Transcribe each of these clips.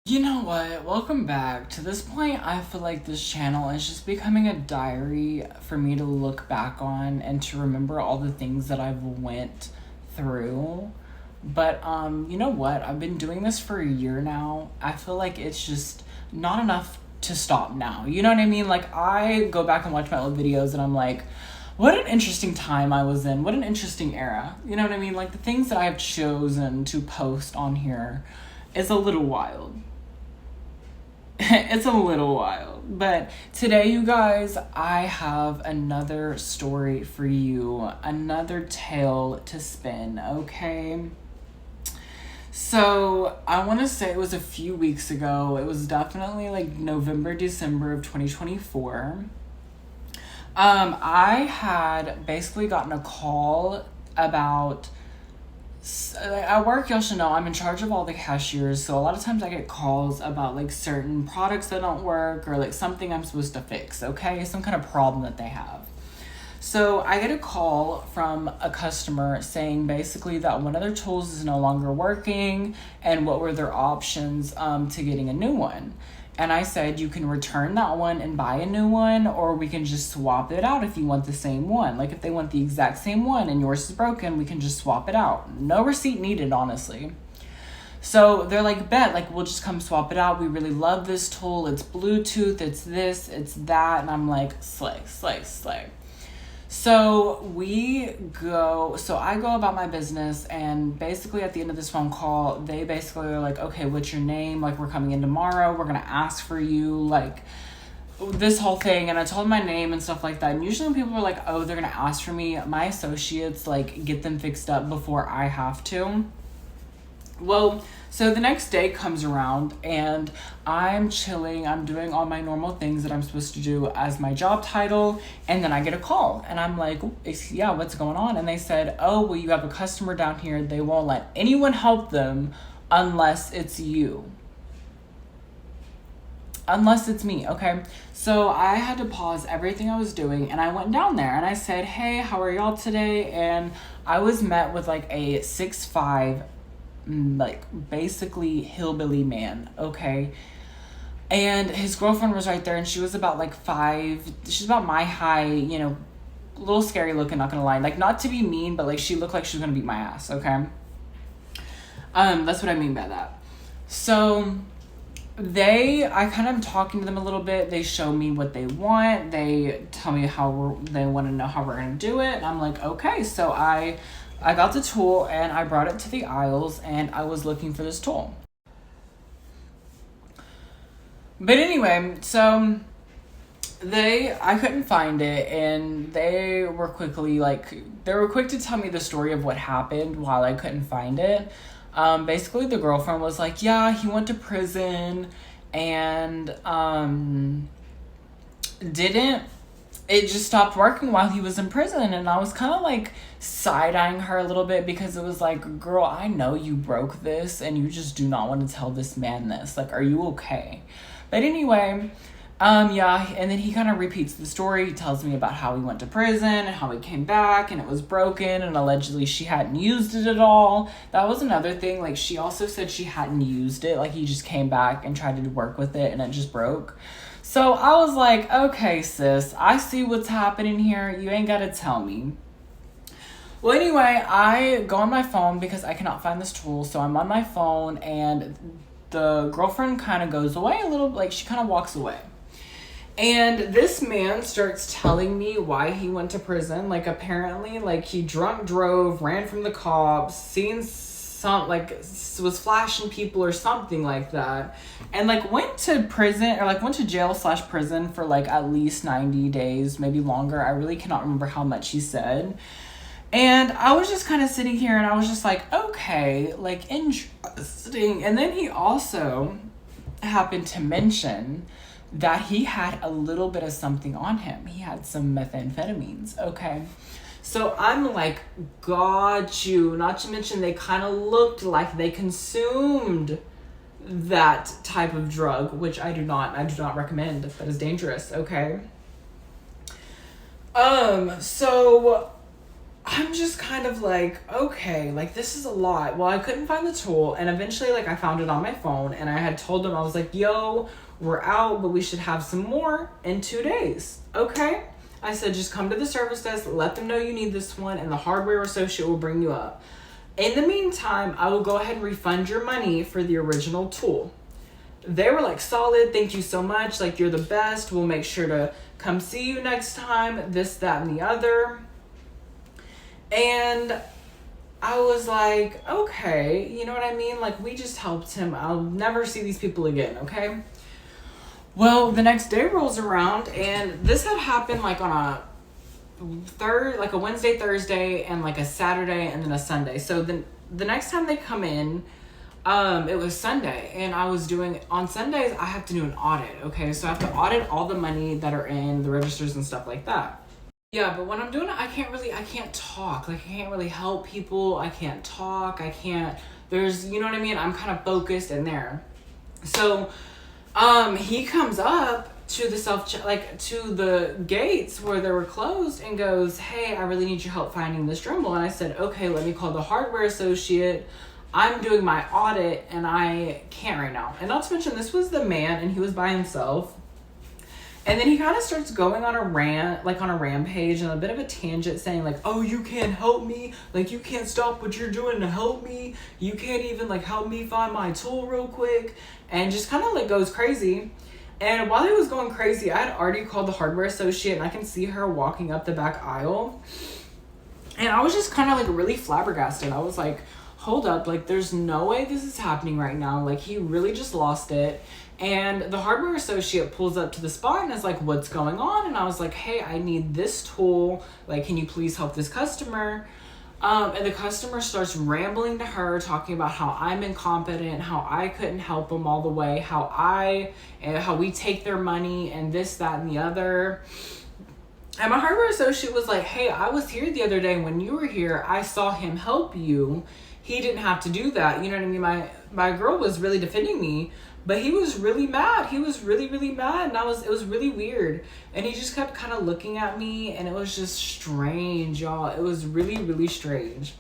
You know what? Welcome back. To this point, I feel like this channel is just becoming a diary for me to look back on and to remember all the things that I've went through. But you know what? I've been doing this for a year now. I feel like it's just not enough to stop now. You know what I mean? Like I go back and watch my old videos and I'm like, what an interesting time I was in. What an interesting era. You know what I mean? Like the things that I have chosen to post on here is a little wild. It's a little wild. But today, you guys, I have another story for you, another tale to spin, okay? So, I want to say it was a few weeks ago. It was definitely like November, December of 2024. I had basically gotten a call about at work. Y'all should know I'm in charge of all the cashiers, so a lot of times I get calls about like certain products that don't work or like something I'm supposed to fix, okay? Some kind of problem that they have. So I get a call from a customer saying basically that one of their tools is no longer working and what were their options to getting a new one. And I said, you can return that one and buy a new one, or we can just swap it out if you want the same one. Like if they want the exact same one and yours is broken, we can just swap it out. No receipt needed, honestly. So they're like, bet, like we'll just come swap it out. We really love this tool. It's Bluetooth, it's this, it's that. And I'm like, slay, slay, slay. So I go about my business, and basically at the end of this phone call, they basically are like, okay, what's your name? Like, we're coming in tomorrow. We're going to ask for you, like this whole thing. And I told them my name and stuff like that. And usually when people are like, oh, they're going to ask for me, my associates like get them fixed up before I have to. Well, so the next day comes around and I'm chilling. I'm doing all my normal things that I'm supposed to do as my job title. And then I get a call and I'm like, yeah, what's going on? And they said, oh, well, you have a customer down here. They won't let anyone help them unless it's you. Unless it's me, okay? So I had to pause everything I was doing and I went down there and I said, hey, how are y'all today? And I was met with like a 6'5", like basically hillbilly man, okay? And his girlfriend was right there and she was about like 5, she's about my height, a little scary looking, not gonna lie. Like not to be mean, but like she looked like she was gonna beat my ass, okay? That's what I mean by that. So I kind of am talking to them a little bit. They show me what they want. They tell me they want to know how we're gonna do it. And I'm like, okay. So I got the tool and I brought it to the aisles and I was looking for this tool. But anyway, so I couldn't find it and they were quick to tell me the story of what happened while I couldn't find it. Basically the girlfriend was like, yeah, he went to prison and it just stopped working while he was in prison. And I was kind of like side-eyeing her a little bit because it was like, girl, I know you broke this and you just do not want to tell this man this. Like, are you okay? But anyway, yeah, and then he kind of repeats the story. He tells me about how he went to prison and how he came back and it was broken and allegedly she hadn't used it at all. That was another thing. Like, she also said she hadn't used it. Like, he just came back and tried to work with it and it just broke. So I was like, okay, sis, I see what's happening here. You ain't got to tell me. Well, anyway, I go on my phone because I cannot find this tool. So I'm on my phone and the girlfriend kind of goes away a little, like she kind of walks away. And this man starts telling me why he went to prison. Like, apparently, like, he drunk drove, ran from the cops, was flashing people or something like that. And, like, went to jail/prison for, like, at least 90 days, maybe longer. I really cannot remember how much he said. And I was just kind of sitting here and I was just like, okay, like, interesting. And then he also happened to mention that he had a little bit of something on him. He had some methamphetamines, okay? So I'm like, got you. Not to mention they kind of looked like they consumed that type of drug, which I do not recommend. That is dangerous, okay? So I'm just kind of like, okay, like this is a lot. Well, I couldn't find the tool, and eventually like I found it on my phone, and I had told them, I was like, yo, we're out, but we should have some more in 2 days. Okay. I said, just come to the service desk, let them know you need this one, and the hardware associate will bring you up. In the meantime, I will go ahead and refund your money for the original tool. They were like, solid, thank you so much, like you're the best, we'll make sure to come see you next time, this, that, and the other. And I was like, okay, you know what I mean? Like, we just helped him. I'll never see these people again, okay? Well, the next day rolls around, and this had happened like on a like a Wednesday, Thursday, and like a Saturday, and then a Sunday. So the next time they come in, it was Sunday, and I was doing, on Sundays, I have to do an audit, okay? So I have to audit all the money that are in the registers and stuff like that. Yeah, but when I'm doing it, I can't talk. Like, I can't really help people. I can't talk. You know what I mean? I'm kind of focused in there. So, he comes up to to the gates where they were closed and goes, hey, I really need your help finding this Dremel. And I said, okay, let me call the hardware associate. I'm doing my audit and I can't right now. And not to mention, this was the man and he was by himself. And then he kind of starts going on a rant, like on a rampage and a bit of a tangent saying like, oh, you can't help me. Like, you can't stop what you're doing to help me. You can't even like help me find my tool real quick. And just kind of like goes crazy. And while he was going crazy, I had already called the hardware associate and I can see her walking up the back aisle. And I was just kind of like really flabbergasted. I was like, hold up, like there's no way this is happening right now. Like, he really just lost it. And the hardware associate pulls up to the spot and is like, what's going on? And I was like, hey, I need this tool. Like, can you please help this customer? And the customer starts rambling to her, talking about how I'm incompetent, how I couldn't help them all the way, how we take their money and this, that, and the other. And my hardware associate was like, hey, I was here the other day. When you were here, I saw him help you. He didn't have to do that. You know what I mean? My girl was really defending me. But he was really mad. He was really, really mad. And it was really weird. And he just kept kind of looking at me. And it was just strange, y'all. It was really, really strange.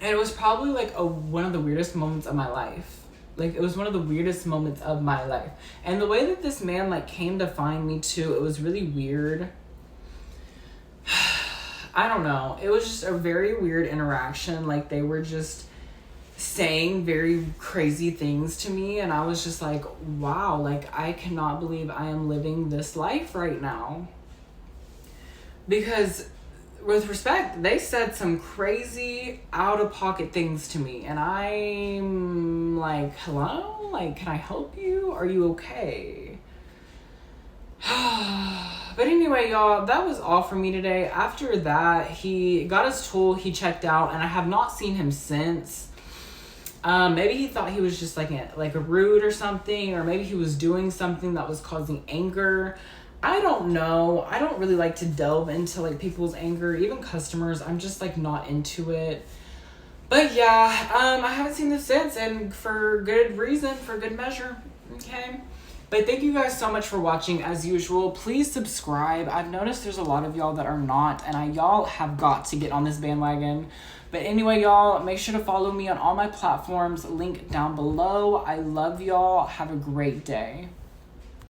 And it was probably like one of the weirdest moments of my life. Like, it was one of the weirdest moments of my life. And the way that this man like came to find me too, it was really weird. I don't know. It was just a very weird interaction. Like, they were just saying very crazy things to me, and I was just like, wow, like I cannot believe I am living this life right now. Because with respect, they said some crazy out-of-pocket things to me, and I'm like, hello? Like, can I help you? Are you okay? But anyway, y'all, that was all for me today. After that, he got his tool, he checked out, and I have not seen him since. Maybe he thought he was just like a rude or something, or maybe he was doing something that was causing anger. I don't know. I don't really like to delve into like people's anger, even customers. I'm just like not into it. But yeah, I haven't seen this since, and for good reason, for good measure. Okay. But thank you guys so much for watching. As usual, please subscribe. I've noticed there's a lot of y'all that are not, and y'all have got to get on this bandwagon. But anyway, y'all, make sure to follow me on all my platforms. Link down below. I love y'all. Have a great day.